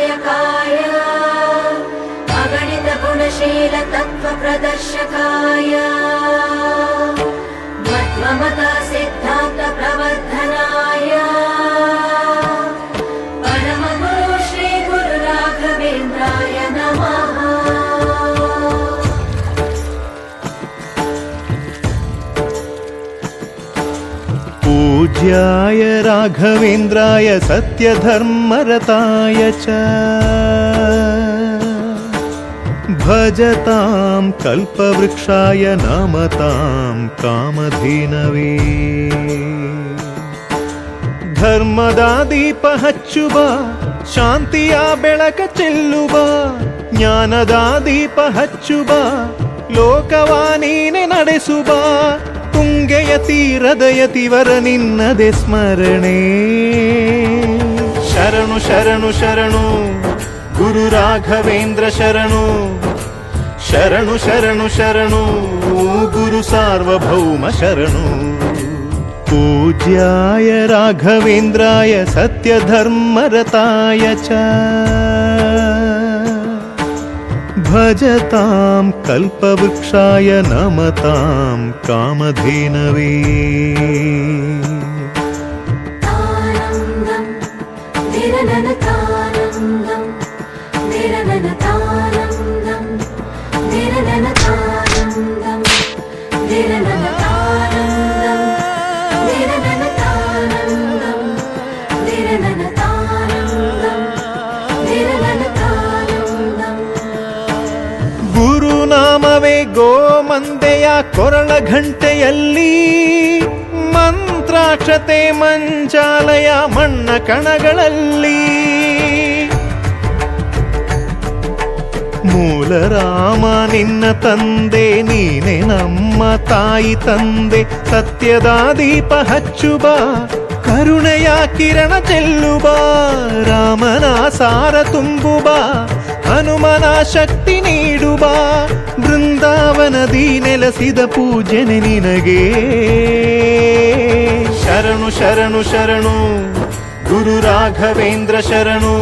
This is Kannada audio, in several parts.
नायकाय अगणित गुणशील तत्व प्रदर्शकाय मत्वमता सिद्धान्त प्रवर्धनाय परम गुरु श्री गुरु राघवेन्द्राय नमः। पूज्याय राघवेन्द्राय सत्यधर्मरताय च भजतां कल्पवृक्षाय नमतां कामधेनवे। ಧರ್ಮದ ದೀಪ ಹಚ್ಚುವ ಶಾಂತಿಯ ಬೆಳಕ ಚೆಲ್ಲುವ ಜ್ಞಾನದ ದೀಪ ಹಚ್ಚುವ ಲೋಕವ ನೀನೆ ನಡೆಸುವ ತುಂಗೆಯ ತೀರದ ಯತಿವರ ನಿನ್ನದೆ ಸ್ಮರಣೆ. ಶರಣು ಶರಣು ಶರಣು ಗುರು ರಾಘವೇಂದ್ರ ಶರಣು ಶರಣು ಶರಣು ಶರಣು ಗುರು ಸಾರ್ವಭೌಮ ಶರಣು. पूज्याय राघवेन्द्राय सत्यधर्मरताय च भजतां कल्पवृक्षाय नमतां कामधेनवे। ಗುರುನಾಮವೇ ಗೋಮಂದೆಯ ಕೊರಳ ಘಂಟೆಯಲ್ಲಿ ಮಂತ್ರಾಕ್ಷತೆ ಮಂಚಾಲಯ ಮಣ್ಣ ಕಣಗಳಲ್ಲಿ ಮೂಲ ರಾಮ ನಿನ್ನ ತಂದೆ ನೀನೆ ನಮ್ಮ ತಾಯಿ ತಂದೆ. ಸತ್ಯದ ದೀಪ ಹಚ್ಚುವ ಕರುಣೆಯ ಕಿರಣ ಚೆಲ್ಲುವ ರಾಮನ ಸಾರ ತುಂಬುವ ಹನುಮನ ಶಕ್ತಿ ನೀಡುವ ಬೃಂದಾವನದಿ ನೆಲೆಸಿದ ಪೂಜನೆ ನಿನಗೆ. ಶರಣು ಶರಣು ಶರಣು ಗುರು ರಾಘವೇಂದ್ರ ಶರಣು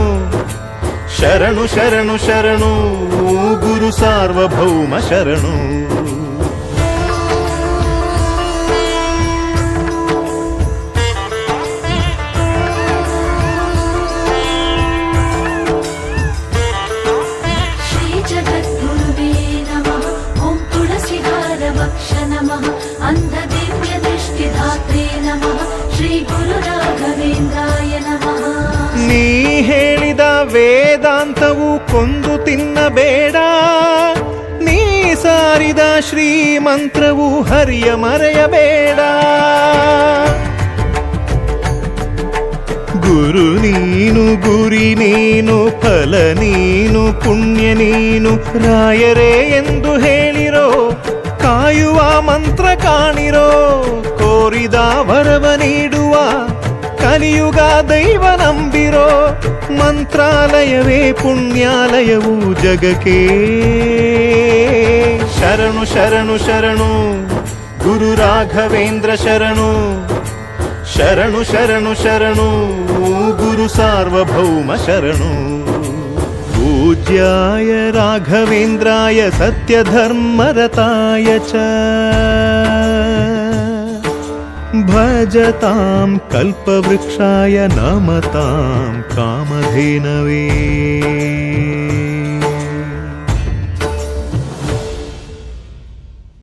ಶರಣು ಶರಣು ಶರಣು ಗುರು ಸಾರ್ವಭೌಮ ಶರಣು. ನೀ ಹೇಳಿದ ವೇದಾಂತವು ಕೊಂದು ತಿನ್ನಬೇಡ, ನೀ ಸಾರಿದ ಶ್ರೀಮಂತ್ರವು ಹರಿಯ ಮರೆಯಬೇಡ. ಗುರು ನೀನು ಗುರಿ ನೀನು ಫಲ ನೀನು ಪುಣ್ಯ ನೀನು ರಾಯರೇ ಎಂದು ಹೇಳಿರೋ ಕಾಯುವ ಮಂತ್ರ ಕಾಣಿರೋ ಕೋರಿದ ವರವ ನೀಡುವ ಕಲಿಯುಗ ದೈವ ನಂಬಿರೋ ಮಂತ್ರಾಲಯವೇ ಪುಣ್ಯಾಲಯವು ಜಗಕ್ಕೆ. ಶರಣು ಶರಣು ಶರಣು ಗುರು ರಾಘವೇಂದ್ರ ಶರಣು ಶರಣು ಶರಣು ಶರಣು ಗುರು ಸಾರ್ವಭೌಮ ಶರಣು. पूज्याय राघवेन्द्राय सत्यधर्मरताय च भजतां कल्पवृक्षाय नमतां कामधेनवे.